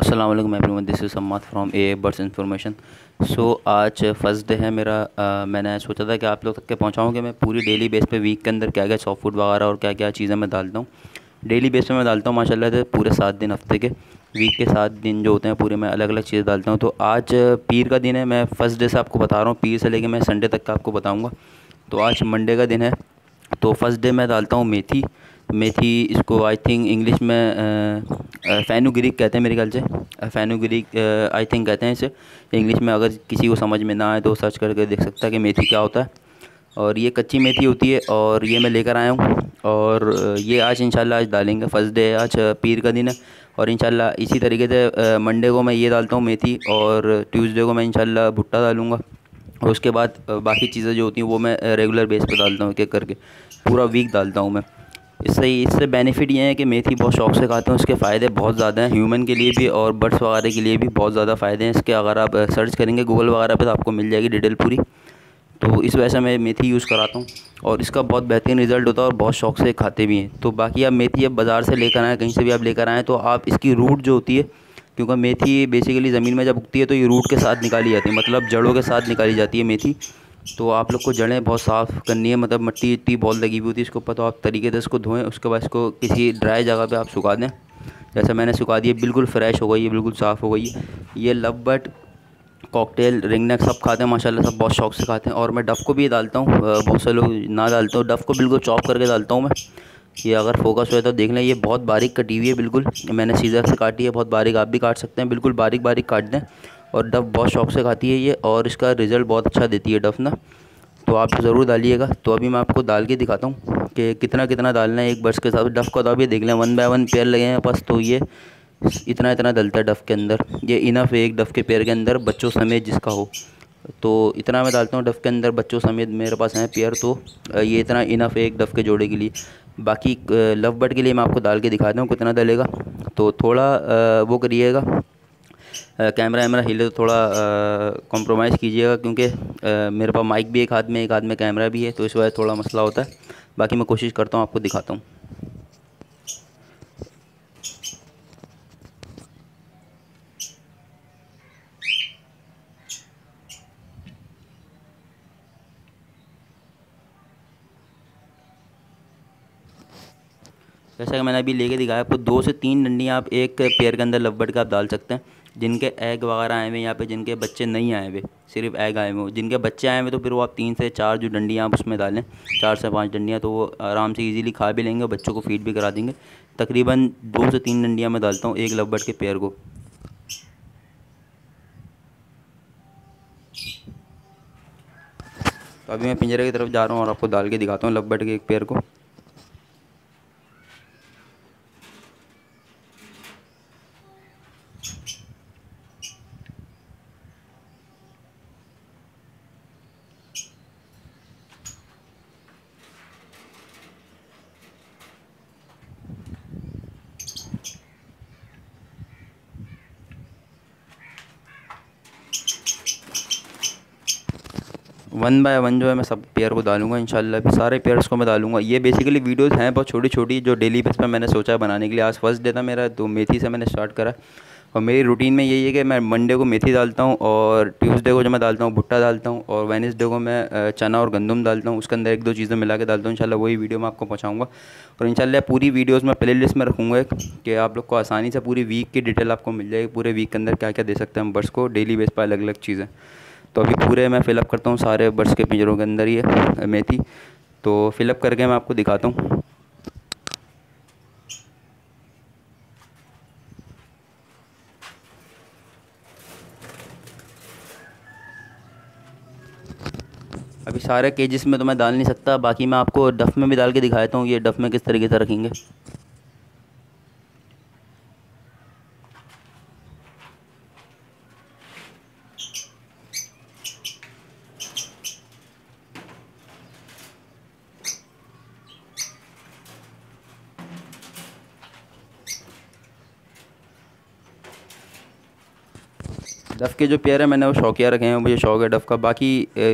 अस्सलाम वालेकुम everyone, this is Sammad from a birds information. So आज फर्स्ट डे है मेरा। मैंने सोचा था कि आप लोग तक के पहुँचाऊँ कि मैं पूरी डेली बेस पे वीक के अंदर क्या क्या सॉफ्ट फूड वगैरह और क्या क्या चीज़ें मैं डालता हूँ। डेली बेस पे मैं डालता हूँ माशाल्लाह से पूरे 7 दिन हफ्ते के। वीक के 7 दिन जो होते हैं पूरे मैं अलग अलग चीज़ें डालता हूँ। तो आज पीर का दिन है, मैं फर्स्ट डे से आपको बता रहा हूँ, पीर से लेके मैं संडे तक का आपको बताऊँगा। तो आज मंडे का दिन है। तो फर्स्ट डे मैं डालता हूँ मेथी। मेथी इसको आई थिंक इंग्लिश में फेनुग्रीक कहते हैं मेरे ख्याल से। फेनुग्रीक आई थिंक कहते हैं इसे इंग्लिश में। अगर किसी को समझ में ना आए तो सर्च करके देख सकता है कि मेथी क्या होता है। और ये कच्ची मेथी होती है और ये मैं लेकर आया हूँ। और ये आज इंशाल्लाह आज डालेंगे। फर्स्ट डे है आज, पीर का दिन है। और इंशाल्लाह इसी तरीके से मंडे को मैं ये डालता हूँ मेथी, और ट्यूसडे को मैं इंशाल्लाह भुट्टा डालूँगा। और उसके बाद बाकी चीज़ें जो होती हैं वो मैं रेगुलर बेस पे डालता हूँ, एक एक करके पूरा वीक डालता हूँ मैं। इससे बेनिफिट ये है कि मेथी बहुत शौक से खाते हैं, उसके फ़ायदे बहुत ज़्यादा हैं ह्यूमन के लिए भी और बर्ड्स वगैरह के लिए भी बहुत ज़्यादा फ़ायदे हैं इसके। अगर आप सर्च करेंगे गूगल वगैरह पे तो आपको मिल जाएगी डिटेल पूरी। तो इस वजह से मैं मेथी यूज़ कराता हूँ और इसका बहुत बेहतरीन रिज़ल्ट होता है और बहुत शौक से खाते भी हैं। तो बाकी आप मेथी अब बाज़ार से लेकर आएँ, कहीं से भी आप लेकर आएँ, तो आप इसकी रूट जो होती है, क्योंकि मेथी बेसिकली ज़मीन में जब उगती है तो ये रूट के साथ निकाली जाती है, मतलब जड़ों के साथ निकाली जाती है मेथी। तो आप लोग को जड़ें बहुत साफ़ करनी है, मतलब मिट्टी इतनी बहुत लगी हुई होती है इसके ऊपर। तो आप तरीके से इसको धोएं, उसके बाद इसको किसी ड्राई जगह पे आप सुखा दें। जैसे मैंने सुखा दिया, बिल्कुल फ्रेश हो गई है, बिल्कुल साफ़ हो गई है। ये love bird, cocktail, ring neck सब खाते हैं माशाल्लाह, सब बहुत शौक से खाते हैं। और मैं डफ़ को भी डालता हूँ, बहुत से लोग ना डालते हो। डफ़ को बिल्कुल चॉप करके डालता हूँ मैं। ये अगर फोकस हुआ तो देख लें, ये बहुत बारीक कटी हुई है बिल्कुल, मैंने सीज़र से काटी है, बहुत बारीक आप भी काट सकते हैं, बिल्कुल बारीक बारीक काट दें। और डफ़ बहुत शौक से खाती है ये, और इसका रिज़ल्ट बहुत अच्छा देती है डफ़ ना। तो आप ज़रूर डालिएगा। तो अभी मैं आपको डाल के दिखाता हूँ कि कितना कितना डालना है एक बर्ड्स के साथ। डफ़ का तो अभी देख लें 1 बाय 1 पेयर लगे हैं बस, तो ये इतना इतना डलता है डफ़ के अंदर। ये इनफ है एक डफ़ के पेयर के अंदर, बच्चों समेत जिसका हो। तो इतना मैं डालता हूँ डफ़ के अंदर, बच्चों समेत मेरे पास हैं पेयर। तो ये इतना इनफ है एक डफ़ के जोड़े के लिए। बाकी लव बर्ड के लिए मैं आपको डाल के दिखाता हूँ कितना डलेगा। तो थोड़ा वो करिएगा, कैमरा वैमरा हिले तो थोड़ा कॉम्प्रोमाइज़ कीजिएगा, क्योंकि मेरे पास माइक भी एक हाथ में कैमरा भी है, तो इस वजह से थोड़ा मसला होता है। बाकी मैं कोशिश करता हूँ आपको दिखाता हूँ। जैसा कि मैंने अभी लेके दिखाया आपको, 2 से 3 डंडियाँ आप एक पेयर के अंदर लव बर्ड का आप डाल सकते हैं। जिनके एग वगैरह आए हुए यहाँ पे, जिनके बच्चे नहीं आए हुए, सिर्फ एग आए हुए हो, जिनके बच्चे आए हुए तो फिर वो आप 3 से 4 जो डंडियाँ आप उसमें डालें, 4 से 5 डंडियाँ, तो वो आराम से इजीली खा भी लेंगे और बच्चों को फीड भी करा देंगे। तकरीबन 2 से 3 डंडियाँ मैं डालता हूँ एक लव बर्ड के पेयर को। तो अभी मैं पिंजरे की तरफ जा रहा हूँ और आपको डाल के दिखाता हूँ लव बर्ड के एक पेयर को। वन बाय वन जो है मैं सब पेयर को डालूंगा इंशाल्लाह, भी सारे पेयर्स को मैं डालूंगा। ये बेसिकली वीडियोस हैं बहुत छोटी छोटी, जो डेली बेस पे मैंने सोचा है बनाने के लिए। आज फर्स्ट डे था मेरा, तो मेथी से मैंने स्टार्ट करा। और मेरी रूटीन में यही है कि मैं मंडे को मेथी डालता हूँ, और ट्यूसडे को जो मैं डालता हूँ भुट्टा डालता हूँ, और वेडनेसडे को मैं चना और गंदम डालता हूँ। उसके अंदर 1-2 चीज़ें मिला के डालता हूँ। इंशाल्लाह वही वीडियो मैं आपको पहुँचाऊँगा। और इंशाल्लाह पूरी वीडियोस मैं प्ले लिस्ट में रखूँगा एक, कि आप लोग को आसानी से पूरी वीक की डिटेल आपको मिल जाएगी, पूरे वीक के अंदर क्या क्या दे सकते हैं हम बर्ड्स को डेली बेस पर अलग अलग चीज़ें। तो अभी पूरे मैं फ़िलअप करता हूँ सारे बर्ड्स के पिंजरों के अंदर ये मेथी। तो फ़िलअप करके मैं आपको दिखाता हूँ। अभी सारे केजेस में तो मैं डाल नहीं सकता, बाकी मैं आपको डफ़ में भी डाल के दिखाता हूँ ये डफ़ में किस तरीके से रखेंगे। डफ़ के जो पेयर हैं मैंने वो शौकिया रखे हैं, मुझे शौक है डफ़ का। बाकी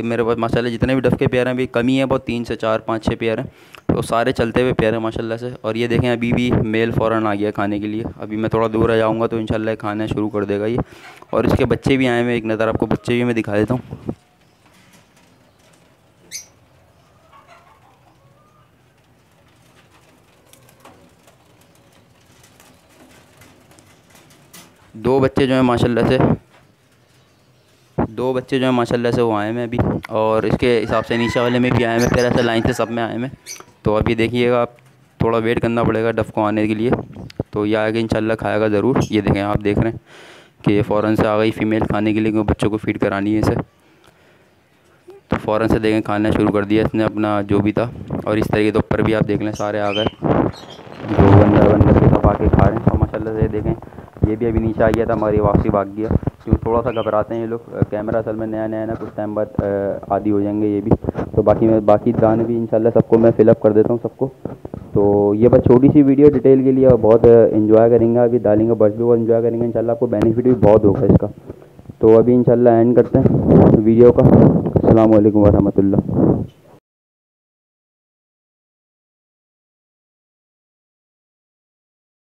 मेरे पास माशाल्लाह जितने भी डफ़ के पेयर हैं, अभी कमी है बहुत, 3 से 4, 5, 6 पेयर हैं। तो सारे चलते हुए पेयर हैं माशाल्लाह से। और ये देखें अभी भी मेल फ़ौरन आ गया खाने के लिए। अभी मैं थोड़ा दूर आ जाऊँगा तो इंशाल्लाह खाना शुरू कर देगा ये। और इसके बच्चे भी आए हुए हैं, एक नज़र आपको बच्चे भी मैं दिखा देता हूँ। दो बच्चे जो हैं माशाल्लाह से, दो बच्चे जो हैं माशाल्लाह से वो आए हैं अभी। और इसके हिसाब से नीचे वाले में भी आए हैं, फिर ऐसे लाइन से सब में आए हैं। तो अभी देखिएगा आप, थोड़ा वेट करना पड़ेगा डफ़ को आने के लिए। तो ये आगे इंशाल्लाह खाएगा ज़रूर। ये देखें, आप देख रहे हैं कि फ़ौरन से आ गई फ़ीमेल खाने के लिए, क्योंकि बच्चों को फ़ीड करानी है इसे। तो फ़ौरन से देखें खाना शुरू कर दिया इसने अपना जो भी था। और इस तरीके के ऊपर भी आप देख लें सारे आ गए, जो अंदर अंदर के सब आके खा रहे हैं। और माशाल्लाह से देखें ये भी अभी नीचे आ गया था, हमारी वापसी भाग गया, क्योंकि थोड़ा सा घबराते हैं ये लोग। कैमरा असल में नया नया ना, कुछ टाइम बाद आदी हो जाएंगे ये भी। तो बाकी दाने भी इंशाल्लाह सबको मैं फ़िलअप कर देता हूँ सबको। तो ये बस छोटी सी वीडियो डिटेल के लिए, बहुत इन्जॉय करेंगे अभी डालेंगे, बर्ड्स भी बहुत इन्जॉय करेंगे इंशाल्लाह। आपको बेनिफिट भी बहुत होगा इसका। तो अभी इंशाल्लाह एंड करते हैं वीडियो का। अस्सलाम वालेकुम वरहमतुल्लाह।